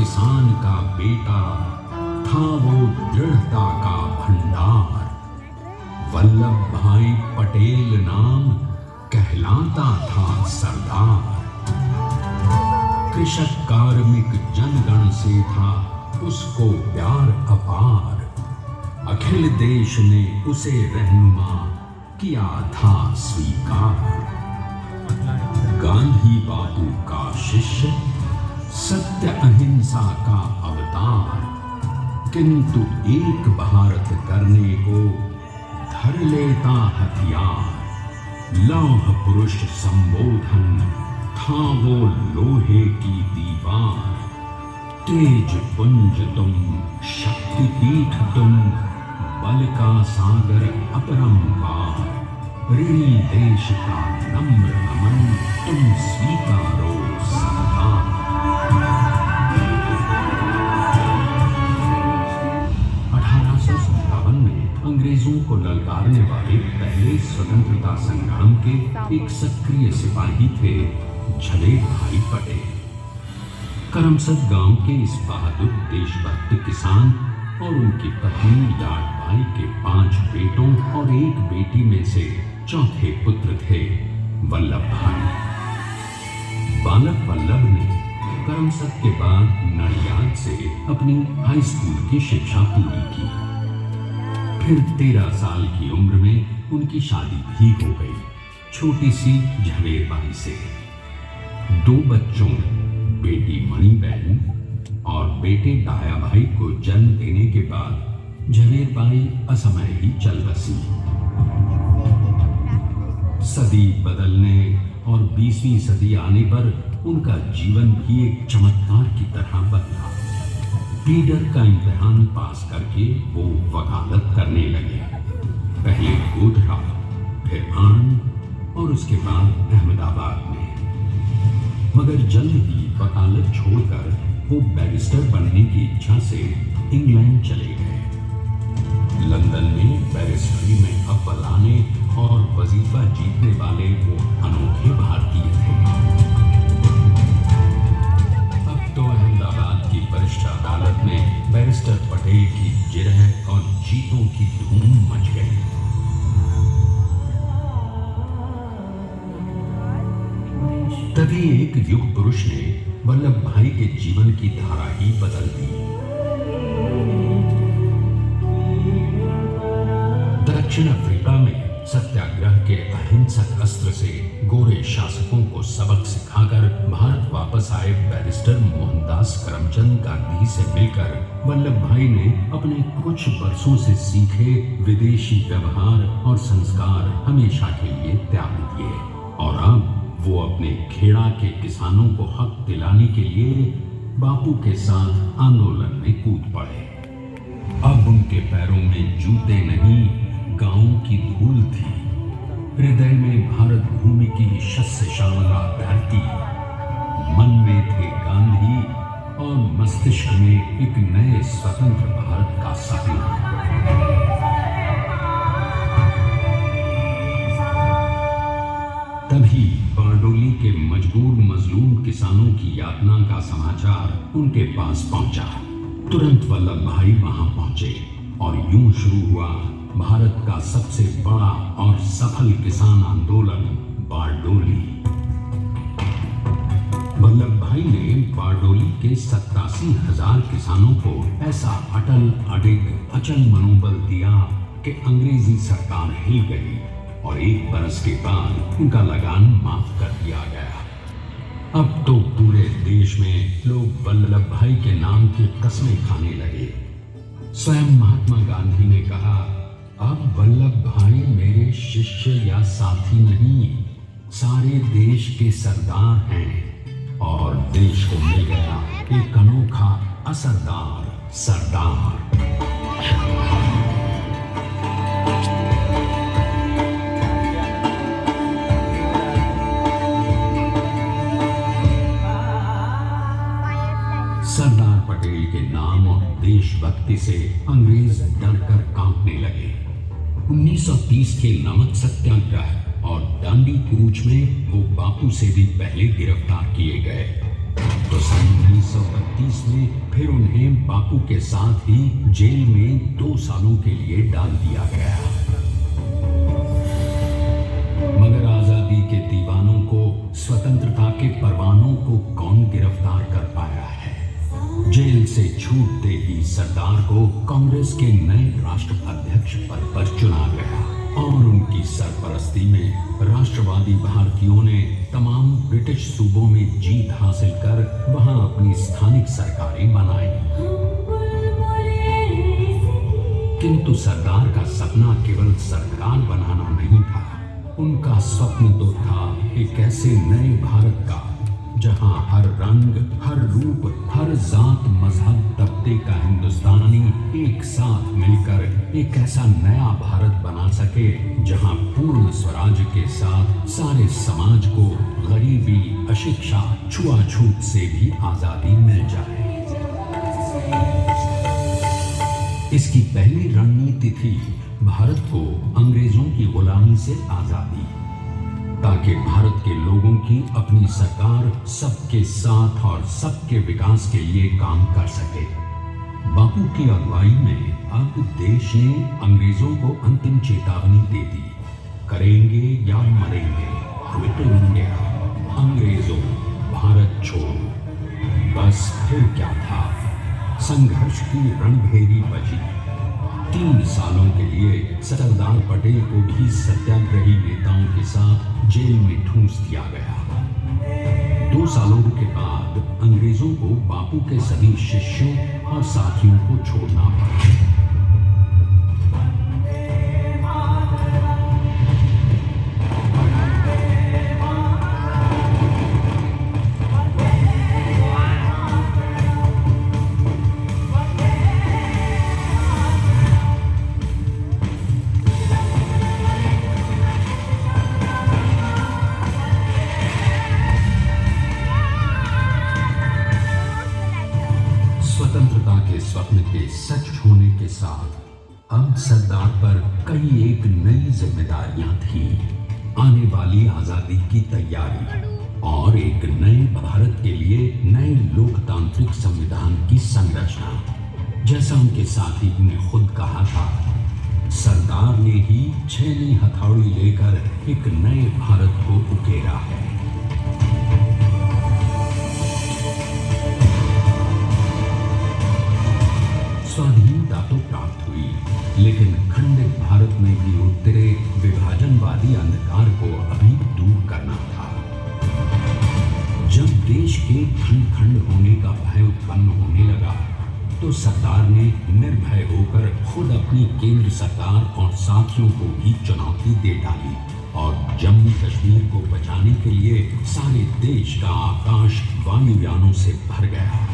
किसान का बेटा, था वो दृढ़ता का भंडार। वल्लभ भाई पटेल नाम कहलाता था सरदार। कृषक कार्मिक जनगण से था उसको प्यार अपार। अखिल देश ने उसे रहनुमा किया था स्वीकार। गांधी बापू का शिष्य, सत्य अहिंसा का अवतार। किंतु एक भारत करने को धर लेता हथियार। लौह पुरुष संबोधन था वो लोहे की दीवार। तेज पुंज तुम, शक्ति पीठ तुम, बल का सागर अपरंपार। ऋणी देश का नम्र नमन, तुम स्वीकारो सम्मान। 1857 में अंग्रेजों को ललकारने वाले पहले स्वतंत्रता संग्राम के एक सक्रिय सिपाही थे झवेर भाई पटेल। करमसद गांव के इस बहादुर देशभक्त किसान और उनकी पत्नी डाट भाई के 5 बेटों और 1 बेटी में से चौथे पुत्र थे वल्लभ भाई। बालक वल्लभ ने करमसद के बाद नडियाद से अपनी हाई स्कूल की शिक्षा पूरी की। फिर 13 साल की उम्र में उनकी शादी भी हो गई, छोटी सी झवेर बाई से। 2 बच्चों, बेटी मणि बहन और बेटे डाया भाई को जन्म देने के बाद झवेर बाई असमय ही चल बसी। सदी बदलने और 20वीं सदी आने पर उनका जीवन भी एक चमत्कार की तरह बदला। पीडर का इम्तिहान पास करके वो वकालत करने लगे। पहले गोधरा, फिर आणंद और उसके बाद अहमदाबाद में। मगर जल्द ही वकालत छोड़कर वो बैरिस्टर बनने की इच्छा से इंग्लैंड चले गए। लंदन में बैरिस्टरी में अव्वल आने और वजीफा जीतने वाले वो अनोखे भारतीय थे। अब तो अहमदाबाद की वरिष्ठ अदालत में बैरिस्टर पटेल की जिरह और जीतों की धूम मच गई। तभी एक युग पुरुष ने वल्लभ भाई के जीवन की धारा ही बदल दी। दक्षिण अफ्रीका में सत्याग्रह के अहिंसक अस्त्र से गोरे शासकों को सबक सिखाकर भारत वापस आए बैरिस्टर मोहनदास करमचंद गांधी से मिलकर वल्लभ भाई ने अपने कुछ बरसों से सीखे विदेशी व्यवहार और संस्कार हमेशा के लिए त्याग दिए और अब वो अपने खेड़ा के किसानों को हक दिलाने के लिए बापू के साथ आंदोलन में कूद पड़े। अब उनके पैरों में जूते नहीं, गांवों की धूल थी। हृदय में भारत भूमि की शस्य श्यामला धरती। मन में थे गांधी और मस्तिष्क में एक नए स्वतंत्र भारत का सपना। तभी बारडोली के मजबूर मजलूम किसानों की यातना का समाचार उनके पास पहुंचा। तुरंत वल्लभ भाई वहां पहुंचे और यूं शुरू हुआ भारत का सबसे बड़ा और सफल किसान आंदोलन बारडोली। वल्लभ भाई ने बारडोली के 87,000 किसानों को ऐसा अटल अडिग अचल मनोबल दिया कि अंग्रेजी सरकार हिल गई और 1 बरस के बाद उनका लगान माफ कर दिया गया। अब तो पूरे देश में लोग वल्लभ भाई के नाम की कस्में खाने लगे। स्वयं महात्मा गांधी ने कहा, अब वल्लभ भाई मेरे शिष्य या साथी नहीं, सारे देश के सरदार हैं और देश को मिल गया एक अनोखा असरदार सरदार। सरदार पटेल के नाम और देशभक्ति से अंग्रेज डरकर कांपने लगे। 1930 के नमक सत्याग्रह और दांडी कूच में वो बापू से भी पहले गिरफ्तार किए गए। तो सन 1932 में फिर उन्हें बापू के साथ ही जेल में 2 सालों के लिए डाल दिया गया। मगर आजादी के दीवानों को, स्वतंत्रता के परवानों को कौन गिरफ्तार कर पाया है? जेल से छूटते ही सरदार को कांग्रेस के नए राष्ट्राध्यक्ष पद पर चुना गया और उनकी सरपरस्ती में राष्ट्रवादी भारतीयों ने तमाम ब्रिटिश सूबों में जीत हासिल कर वहां अपनी स्थानिक सरकारें बनाई। किंतु सरदार का सपना केवल सरकार बनाना नहीं था। उनका स्वप्न तो था एक ऐसे नए भारत का जहां हर रंग, हर रूप, हर जात, मजहब, तबके का हिंदुस्तानी एक साथ मिलकर एक ऐसा नया भारत बना सके जहां पूर्ण स्वराज के साथ सारे समाज को गरीबी, अशिक्षा, छुआछूत से भी आजादी मिल जाए। इसकी पहली रणनीति थी भारत को अंग्रेजों की गुलामी से आजादी, ताकि भारत के लोगों की अपनी सरकार सबके साथ और सबके विकास के लिए काम कर सके। बापू की अगुवाई में अब देश ने अंग्रेजों को अंतिम चेतावनी दे दी, करेंगे या मरेंगे, क्विट इंडिया, अंग्रेजों भारत छोड़ो। बस फिर क्या था, संघर्ष की रणभेरी बजी। 3 सालों के लिए सरदार पटेल को भी सत्याग्रही नेताओं के साथ जेल में ठूंस दिया गया। 2 सालों के बाद अंग्रेजों को बापू के सभी शिष्यों और साथियों को छोड़ना पड़ा। स्वतंत्रता के स्वप्न के सच होने के साथ अब सरदार पर कई एक नई जिम्मेदारियां थी। आने वाली आजादी की तैयारी और एक नए भारत के लिए नए लोकतांत्रिक संविधान की संरचना। जैसा उनके साथी ने खुद कहा था, सरदार ने ही 6वीं हथौड़ी लेकर एक नए भारत को उकेरा है। स्वाधीनता तो प्राप्त हुई, लेकिन खंडित भारत में भी उतरे विभाजनवादी अंधकार को अभी दूर करना था। जब देश के खंड खंड होने का भय उत्पन्न होने लगा, तो सरदार ने निर्भय होकर खुद अपनी केंद्र सरकार और साथियों को भी चुनौती दे डाली और जम्मू कश्मीर को बचाने के लिए सारे देश का आकाश वायुयानों से भर गया।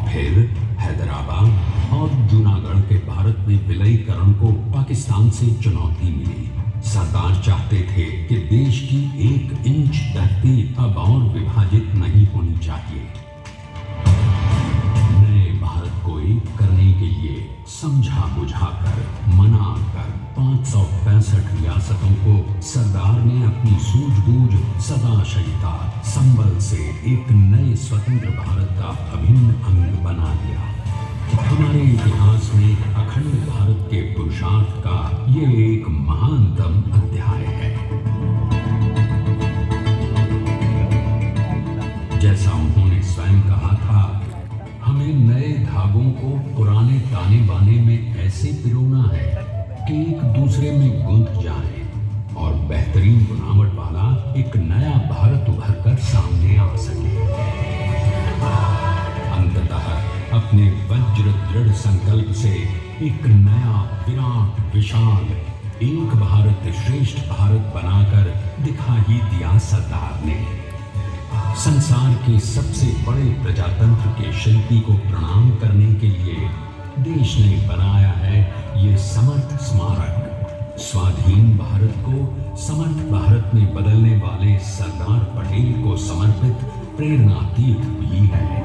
फिर हैदराबाद और जूनागढ़ के भारत में विलयीकरण को पाकिस्तान से चुनौती मिली। सरदार चाहते थे कि देश की 1 इंच धरती अब और विभाजित नहीं होनी चाहिए। नए भारत को एक करने के लिए समझा बुझाकर, मनाकर 565 रियासतों को सरदार ने अपनी सूझबूझ, सदाशयिता, संबल से एक नए स्वतंत्र भारत का अभिन्न अंग बना दिया। हमारे इतिहास में अखंड भारत के पुरुषार्थ का ये एक महानतम अध्याय है। जैसा उन्होंने स्वयं कहा था, हमें नए धागों को पुराने ताने बाने में ऐसे पिरोना है कि एक दूसरे में गुंथ जाए और बेहतरीन बनावट वाला एक नया भारत उभर कर सामने आ सके। अंततः अपने वज्र दृढ़ संकल्प से एक नया विराट विशाल एक भारत श्रेष्ठ भारत बनाकर दिखा ही दिया सरदार ने। संसार के सबसे बड़े प्रजातंत्र के शिल्पी को प्रणाम करने के लिए देश ने बनाया है ये समर्थ स्मारक। स्वाधीन भारत को समर्थ भारत में बदलने वाले सरदार पटेल को समर्पित प्रेरणा तीर्थ भी है।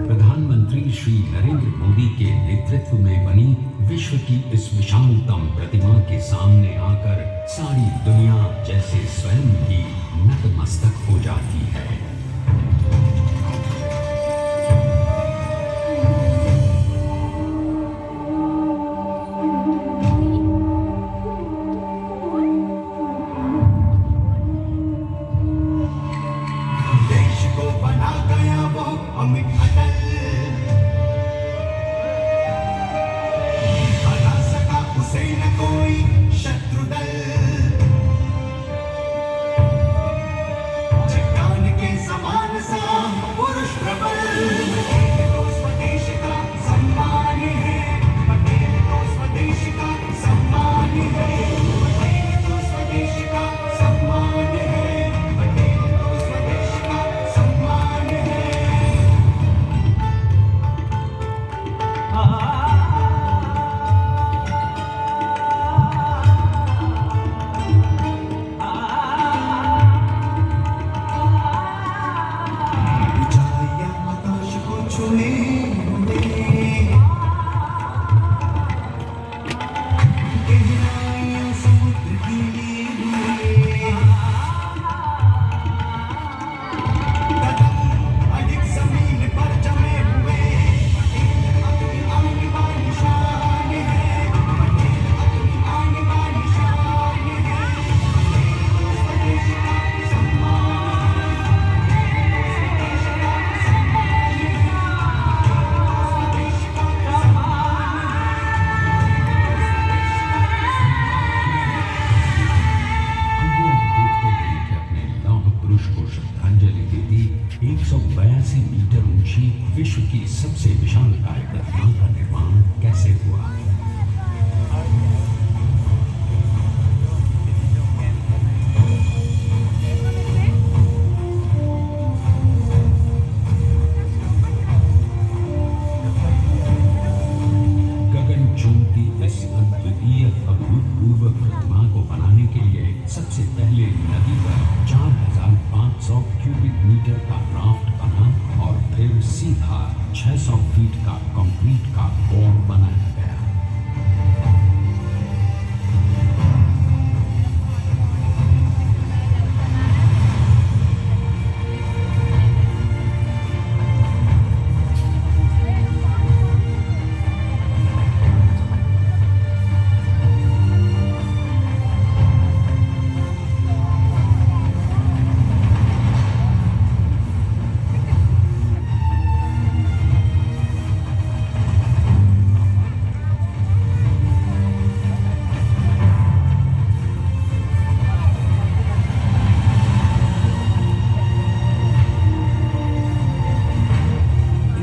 प्रधानमंत्री श्री नरेंद्र मोदी के नेतृत्व में बनी विश्व की इस विशालतम प्रतिमा के सामने आकर सारी दुनिया जैसे स्वयं ही नतमस्तक हो जाती है। देश को बना गया वो अमित अटल, हरा सका उसे न कोई शत्रु दल। चट्टान के समान सा पुरुष प्रबल, पटेल तो स्वदेश का सम्मान है, पटेल तो स्वदेश का सम्मान है, पटेल तो स्वदेश का सम्मान है, पटेल तो स्वदेश का सम्मान है। ऊंचाइयां आकाश को छुए हुए, गहराइयां समुद्र की लिए हुए, कदम अधिक जमीन पर जमे हुए, पटेल अपनी आने वाली शान है, पटेल अपनी आने वाली शान है, पटेल तो स्वदेश का सम्मान है, स्वदेश का सम्मान है, स्वदेश का सम्मान है। आइए अब देखते हैं कि अपने लौह पुरुष को श्रद्धांजलि देती 182 मीटर ऊंची विश्व की सबसे विशालकाय प्रतिमा का निर्माण कैसे हुआ। गगनचुंबी इस अद्वितीय अभूतपूर्व प्रतिमा को बनाने के लिए सबसे पहले नदी पर 4500 क्यूबिक मीटर का राफ्ट बना और फिर सीधा 600 फीट का कंक्रीट का कोर बनाया गया।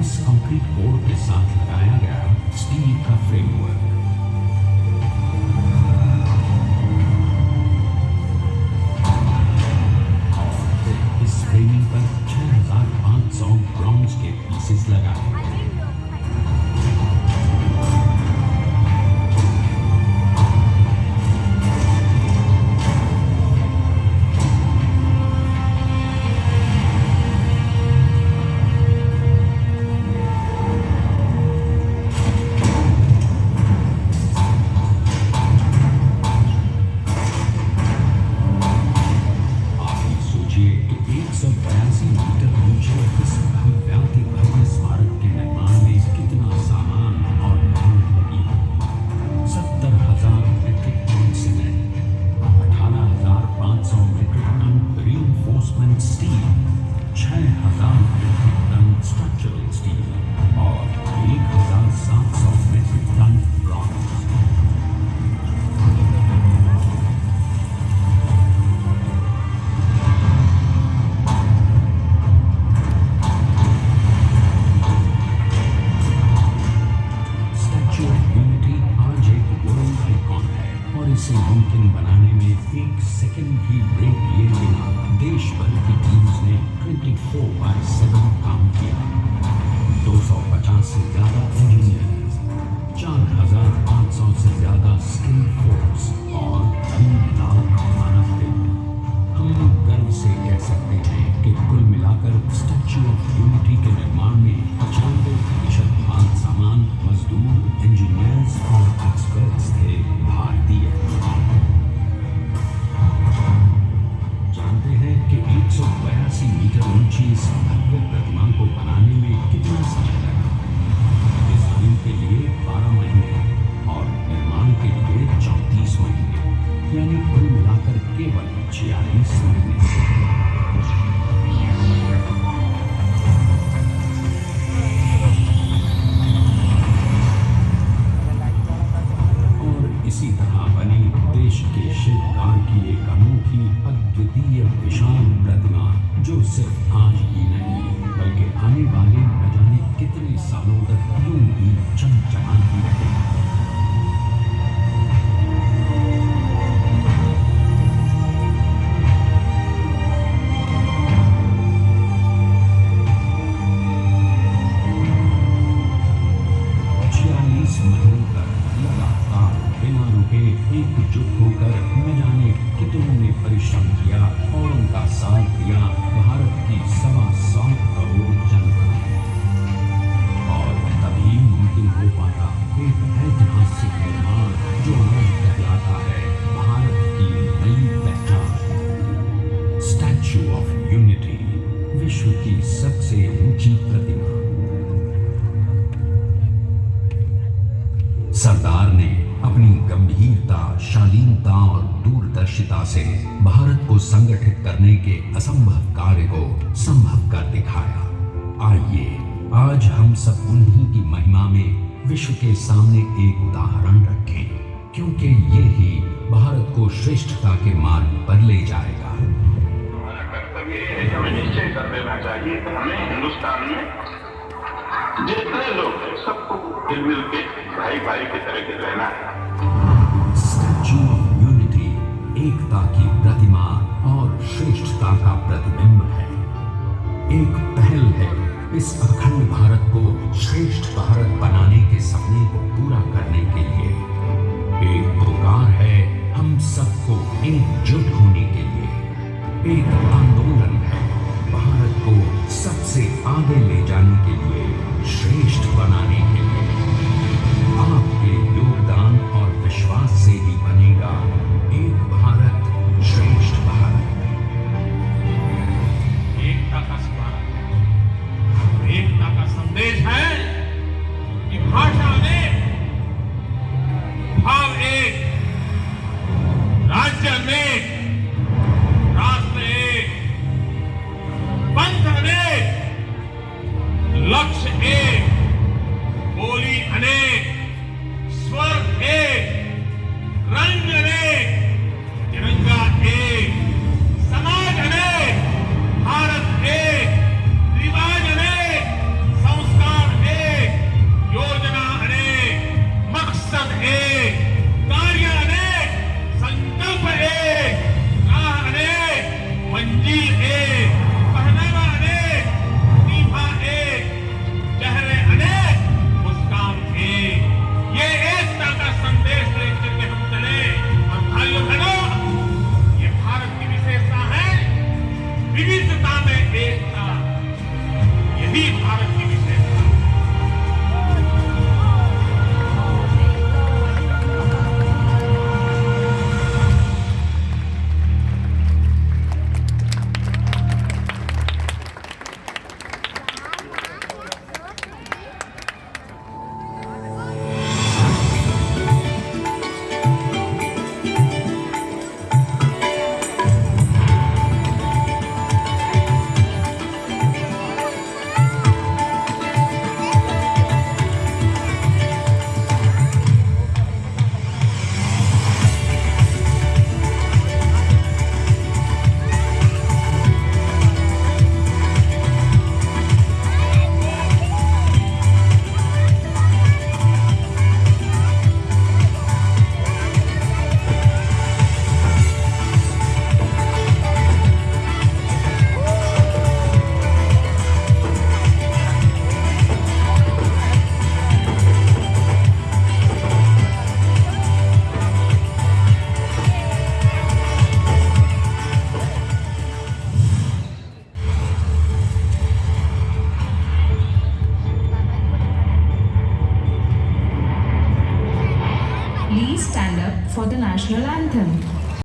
इस कंक्रीट कोर के साथ लगाया गया स्टील का फ्रेमवर्क। और फिर इस फ्रेमिंग पर 6500 ब्रॉन्ज के पीसेस लगाए गए। आप ही सोचिए कि 182 मीटर ऊंचे इस भव्याति भव्य स्मारक के निर्माण में कितना सामान और मेहनत लगी होगी। 70,000 metric ton cement, 18,500 metric ton reinforcement steel, 6,000 metric ton structural steel और 1,700 metric ton bronze. Statue of unity आज एक वर्ल्ड आइकॉन है और इसे मुमकिन बनाने में एक सेकंड भी ब्रेक लिए बिना देश भर की टीम्स ने 24/7 काम किया। 250 से ज्यादा इंजीनियर्स, 4,500 से ज्यादा स्किल फोर्स और 3 लाख मानव दिन। हम गर्व से कह सकते हैं कि कुल मिलाकर स्टैच्यू ऑफ यूनिटी के निर्माण में 95% माल सामान, मजदूर, इंजीनियर्स और 46 महीने से। और इसी तरह बनी देश के शिल्पकार की एक अनूठी अद्वितीय विशाल प्रतिमा, जो सिर्फ आज ही नहीं बल्कि आने वाले न जाने कितने सालों तक यूं ही चमचमाती रहेगी। लगातार बिना रुके एकजुट होकर न जाने कितनों ने परिश्रम किया और उनका साथ दिया भारत की 7.25 करोड़ जनता ने। और तभी मुमकिन हो पाया एक ऐतिहासिक निर्माण जो आज कहलाता है भारत की नई पहचान। स्टैच्यू ऑफ यूनिटी, विश्व की सबसे ऊंची प्रतिमा। सरदार ने अपनी गंभीरता, शालीनता और दूरदर्शिता से भारत को संगठित करने के असंभव कार्य को संभव कर दिखाया। आइए आज हम सब उन्हीं की महिमा में विश्व के सामने एक उदाहरण रखें, क्योंकि ये ही भारत को श्रेष्ठता के मार्ग पर ले जाएगा। हमारा कर्तव्य है, हमें निश्चय कर देना चाहिए कि हमें हिंदुस्तान में जितने लोग हैं सबको मिल के भाई भाई की तरह के रहना है। स्टैच्यू ऑफ यूनिटी एकता की प्रतिमा और श्रेष्ठता का प्रतिबिंब है। एक पहल है इस अखंड भारत को श्रेष्ठ भारत बनाने के सपने को पूरा करने के लिए। एक पुकार है हम सबको एकजुट होने के लिए। एक